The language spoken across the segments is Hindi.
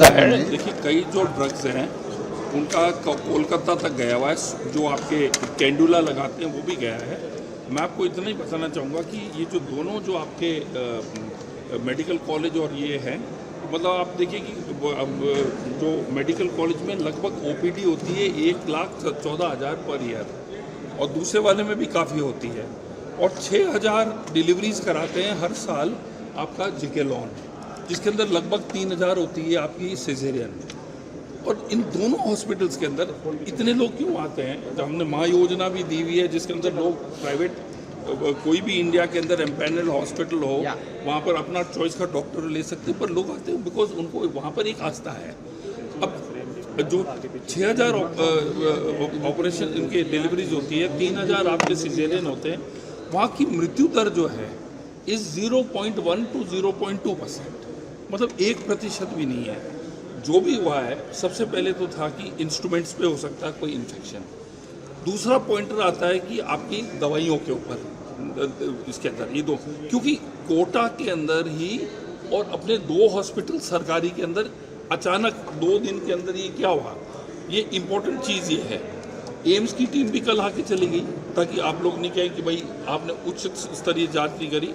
है। देखिए, कई जो ड्रग्स हैं उनका कोलकाता तक गया हुआ है, जो आपके कैंडुला लगाते हैं वो भी गया है। मैं आपको इतना ही बताना चाहूँगा कि ये जो दोनों जो आपके मेडिकल कॉलेज और ये हैं, मतलब आप देखिए कि अब जो मेडिकल कॉलेज में लगभग ओपीडी होती है 1,14,000 पर ईयर, और दूसरे वाले में भी काफ़ी होती है, और 6,000 डिलीवरीज कराते हैं हर साल आपका जिकेलॉन, जिसके अंदर लगभग 3,000 होती है आपकी सिजेरियन। और इन दोनों हॉस्पिटल्स के अंदर इतने लोग क्यों आते हैं? जब हमने माँ योजना भी दी हुई है, जिसके अंदर लोग प्राइवेट कोई भी इंडिया के अंदर एम्पैनल हॉस्पिटल हो, वहाँ पर अपना चॉइस का डॉक्टर ले सकते हैं, पर लोग आते हैं बिकॉज उनको वहाँ पर एक आस्था है। अब जो 6,000 ऑपरेशन इनके डिलीवरीज होती है, 3,000 आपके सिजेरियन होते हैं, वहाँ की मृत्यु दर जो है इस 0.1 to 0.2%, मतलब 1% भी नहीं है। जो भी हुआ है, सबसे पहले तो था कि इंस्ट्रूमेंट्स पे हो सकता है कोई इन्फेक्शन। दूसरा पॉइंटर आता है कि आपकी दवाइयों के ऊपर, इसके अंदर ये दो, क्योंकि कोटा के अंदर ही और अपने 2 हॉस्पिटल सरकारी के अंदर अचानक 2 दिन के अंदर ये क्या हुआ, ये इम्पोर्टेंट चीज़ ये है। एम्स की टीम भी कल आके चली गई, ताकि आप लोग नहीं कहें कि भाई आपने उच्च स्तरीय जांच नहीं करी।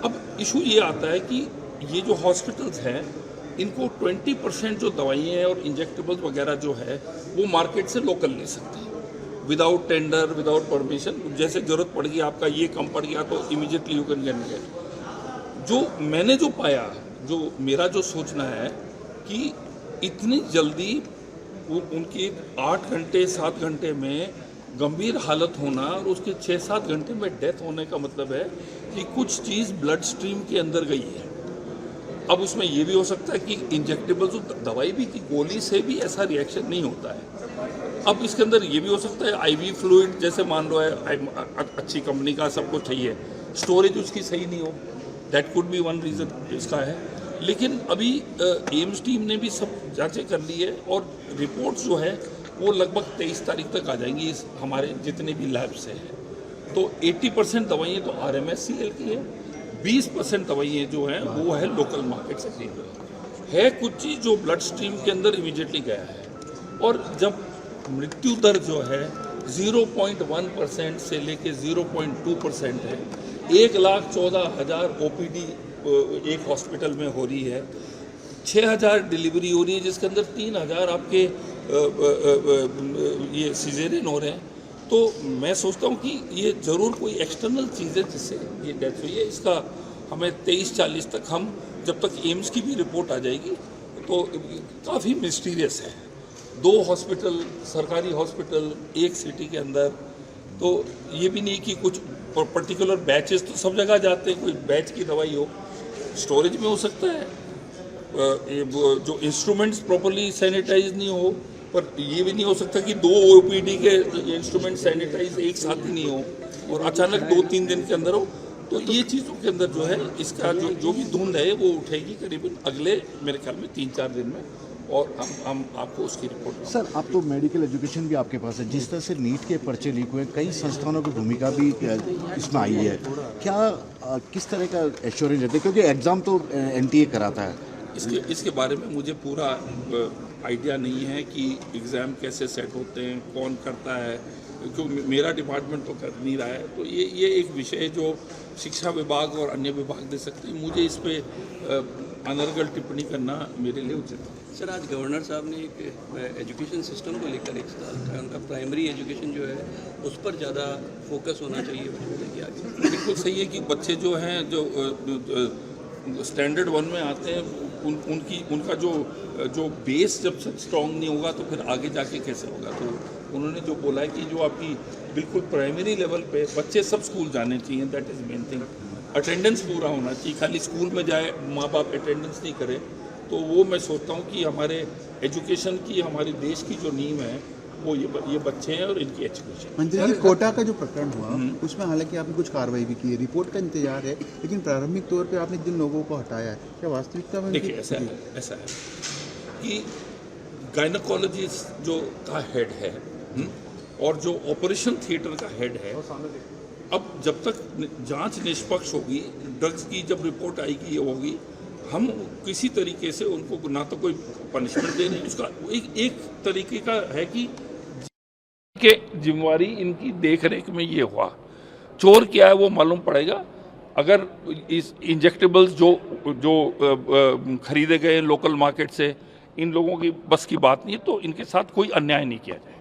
अब इशू ये आता है कि ये जो हॉस्पिटल्स हैं, इनको 20% जो दवाइयाँ और इंजेक्टेबल्स वगैरह जो है वो मार्केट से लोकल ले सकते हैं, विदाउट टेंडर, विदाउट परमिशन। जैसे ज़रूरत पड़ गई, आपका ये कम पड़ गया, तो इमीडिएटली यू कैन गेट। जो मैंने जो पाया, जो मेरा जो सोचना है कि इतनी जल्दी वो उनकी 8 घंटे 7 घंटे में गंभीर हालत होना और उसके 6-7 घंटे में डेथ होने का मतलब है कि कुछ चीज़ ब्लड स्ट्रीम के अंदर गई है। अब उसमें ये भी हो सकता है कि इंजेक्टेबल दवाई भी की गोली से भी ऐसा रिएक्शन नहीं होता है। अब इसके अंदर ये भी हो सकता है आईवी फ्लूइड, जैसे मान लो है अच्छी कंपनी का सब कुछ चाहिए, स्टोरेज उसकी सही नहीं हो, that could be one reason इसका है। लेकिन अभी एम्स टीम ने भी सब जांचें कर ली है, और रिपोर्ट्स जो है वो लगभग 23 तारीख तक आ जाएंगी इस हमारे जितने भी लैब से है। तो 80% दवाइयाँ तो RMSCL की है, 20% दवाइयाँ जो हैं वो है लोकल मार्केट से ली हुई है। कुछ चीज़ जो ब्लड स्ट्रीम के अंदर इमीडिएटली गया है, और जब मृत्यु दर जो है 0.1% से लेके 0.2% है, 1,14,000 OPD एक हॉस्पिटल में हो रही है, 6,000 डिलीवरी हो रही है, जिसके अंदर 3,000 आपके ये सिजेरियन हो रहे हैं। तो मैं सोचता हूँ कि ये ज़रूर कोई एक्सटर्नल चीज़ है जिससे ये डेथ हुई है। इसका हमें 23-40 तक, हम जब तक एम्स की भी रिपोर्ट आ जाएगी, तो काफ़ी मिस्टीरियस है। 2 हॉस्पिटल, सरकारी हॉस्पिटल एक सिटी के अंदर, तो ये भी नहीं कि कुछ पर्टिकुलर बैचेस तो सब जगह जाते हैं, कोई बैच की दवाई हो, स्टोरेज में हो सकता है, जो इंस्ट्रूमेंट्स प्रॉपर्ली सैनिटाइज नहीं हो, पर ये भी नहीं हो सकता कि 2 OPD के इंस्ट्रूमेंट सैनिटाइज एक साथ ही नहीं हो और अचानक 2-3 दिन के अंदर हो। तो ये चीज़ों के अंदर जो है इसका जो भी धुंध है वो उठेगी करीबन अगले मेरे ख्याल में 3-4 दिन में, और हम आपको उसकी रिपोर्ट। सर, आप तो मेडिकल एजुकेशन भी आपके पास है, जिस तरह से नीट के पर्चे लीक हुए, कई संस्थानों की भूमिका भी इसमें आई है, क्या किस तरह का एश्योरेंस देते हैं, क्योंकि एग्ज़ाम तो NTA कराता है? इसके बारे में मुझे पूरा आइडिया नहीं है कि एग्ज़ाम कैसे सेट होते हैं, कौन करता है, क्योंकि मेरा डिपार्टमेंट तो कर नहीं रहा है। तो ये एक विषय है जो शिक्षा विभाग और अन्य विभाग दे सकते हैं। मुझे इस पर अनर्गल टिप्पणी करना मेरे लिए उचित है। सर, आज गवर्नर साहब ने एक एजुकेशन सिस्टम को लेकर एक सवाल उठाया, उनका प्राइमरी एजुकेशन जो है उस पर ज़्यादा फोकस होना चाहिए बच्चों के आगे। बिल्कुल सही है कि बच्चे जो हैं जो स्टैंडर्ड 1 में आते हैं, उनका जो बेस जब तक स्ट्रॉन्ग नहीं होगा तो फिर आगे जाके कैसे होगा। तो उन्होंने जो बोला है कि जो आपकी बिल्कुल प्राइमरी लेवल पे बच्चे सब स्कूल जाने चाहिए, that is main thing. Attendance पूरा होना चाहिए, खाली स्कूल में जाए माँ बाप अटेंडेंस नहीं करें, तो वो मैं सोचता हूँ कि हमारे एजुकेशन की, हमारे देश की जो नींव है वो ये बच्चे हैं और इनकी एजुकेशन। मंत्री जी, कोटा का जो प्रकरण हुआ उसमें हालांकि आपने कुछ कार्रवाई भी की है, रिपोर्ट का इंतजार है, लेकिन प्रारंभिक तौर पे आपने जिन लोगों को हटाया है, क्या वास्तविकता में? देखिए, ऐसा है कि गायनोकोलॉजिस्ट जो का हेड है और जो ऑपरेशन थिएटर का हेड है, अब जब तक जांच निष्पक्ष होगी, ड्रग्स की जब रिपोर्ट आएगी ये होगी, हम किसी तरीके से उनको ना तो कोई पनिशमेंट दे रहे हैं, उसका एक तरीके का है कि जिम्मेवारी इनकी देख रेख में ये हुआ। चोर क्या है वो मालूम पड़ेगा। अगर इस इंजेक्टेबल्स जो खरीदे गए लोकल मार्केट से, इन लोगों की बस की बात नहीं है, तो इनके साथ कोई अन्याय नहीं किया जाए।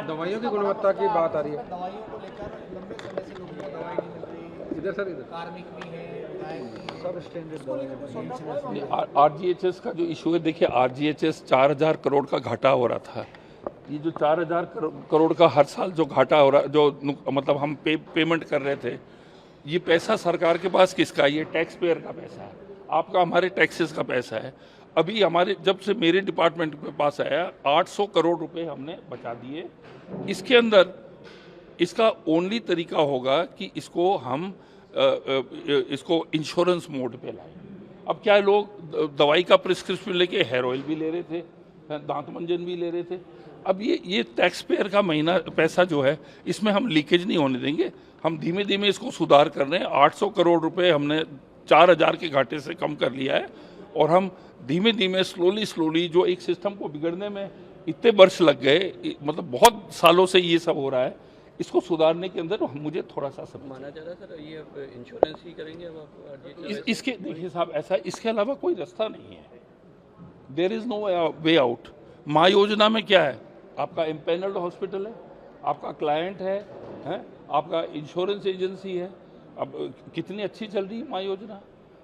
दवाइयों की गुणवत्ता की बात आ रही है। दवाइयों को लेकर लंबे समय से लोगों को दवाई नहीं मिल रही, इधर सर, इधर कार्मिक भी है, सब स्टैंडर्ड दवाइयाँ। आरजीएचएस का जो इशू है, देखिए आरजीएचएस 4000 करोड़ का घाटा हो रहा था। ये जो 4000 करोड़ का हर साल जो घाटा हो रहा, जो मतलब हम पेमेंट कर रहे थे, ये पैसा सरकार के पास किसका है? ये टैक्स पेयर का पैसा है, आपका, हमारे टैक्सेस का पैसा है। अभी हमारे जब से मेरे डिपार्टमेंट के पास आया 800 करोड़ रुपए हमने बचा दिए। इसके अंदर इसका ओनली तरीका होगा कि इसको हम इसको इंश्योरेंस मोड पे लाएं। अब क्या लोग दवाई का प्रिस्क्रिप्शन लेके हेयर ऑयल भी ले रहे थे, दांत मंजन भी ले रहे थे। अब ये टैक्स पेयर का महीना पैसा जो है, इसमें हम लीकेज नहीं होने देंगे। हम धीमे धीमे इसको सुधार कर रहे हैं। 800 करोड़ रुपए हमने 4000 के घाटे से कम कर लिया है, और हम धीमे धीमे स्लोली जो एक सिस्टम को बिगड़ने में इतने वर्ष लग गए, मतलब बहुत सालों से ये सब हो रहा है, इसको सुधारने के अंदर मुझे थोड़ा सा समय माना जा रहा है सर, ये अब इंश्योरेंस ही करेंगे अब आप? इसके देखिए साहब, ऐसा इसके अलावा कोई रास्ता नहीं है। There is no way out. माँ योजना में क्या है? आपका एम्पेनल्ड हॉस्पिटल है, आपका क्लाइंट है, आपका इंश्योरेंस एजेंसी है। अब कितनी अच्छी चल रही है माँ योजना।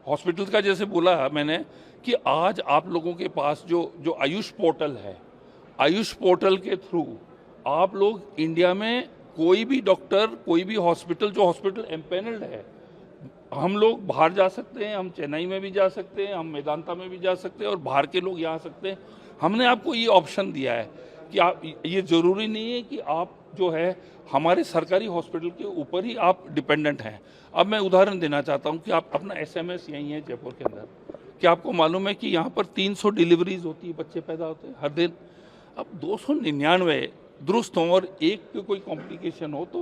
हॉस्पिटल का जैसे बोला मैंने कि आज आप लोगों के पास जो आयुष पोर्टल है, आयुष पोर्टल के थ्रू आप लोग इंडिया में कोई भी डॉक्टर, कोई भी हॉस्पिटल, जो हॉस्पिटल एम्पेनल्ड है, हम लोग बाहर जा सकते हैं, हम चेन्नई में भी जा सकते हैं, हम मेदांता में भी जा सकते हैं, और बाहर के लोग यहाँ आ सकते हैं। हमने आपको ये ऑप्शन दिया है कि आप, ये ज़रूरी नहीं है कि आप जो है हमारे सरकारी हॉस्पिटल के ऊपर ही आप डिपेंडेंट हैं। अब मैं उदाहरण देना चाहता हूँ कि आप अपना SMS यहीं है जयपुर के अंदर, क्या आपको मालूम है कि यहाँ पर 300 डिलीवरीज होती है, बच्चे पैदा होते हैं हर दिन। अब 299 दुरुस्त हों और एक पे कोई कॉम्प्लिकेशन हो, तो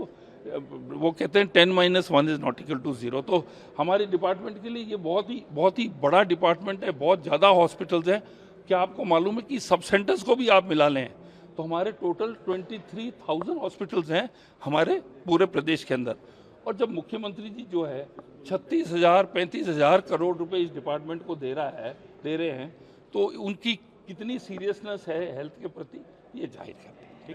वो कहते हैं 10-1 इज नॉट इक्वल टू 0। तो हमारे डिपार्टमेंट के लिए ये बहुत ही बड़ा डिपार्टमेंट है, बहुत ज़्यादा हॉस्पिटल्स हैं। क्या आपको मालूम है कि सब सेंटर्स को भी आप मिला लें तो हमारे टोटल 23,000 हॉस्पिटल्स हैं हमारे पूरे प्रदेश के अंदर। और जब मुख्यमंत्री जी जो है 36,000-35,000 करोड़ रुपए इस डिपार्टमेंट को दे रहे हैं, तो उनकी कितनी सीरियसनेस है हेल्थ के प्रति, ये जाहिर है।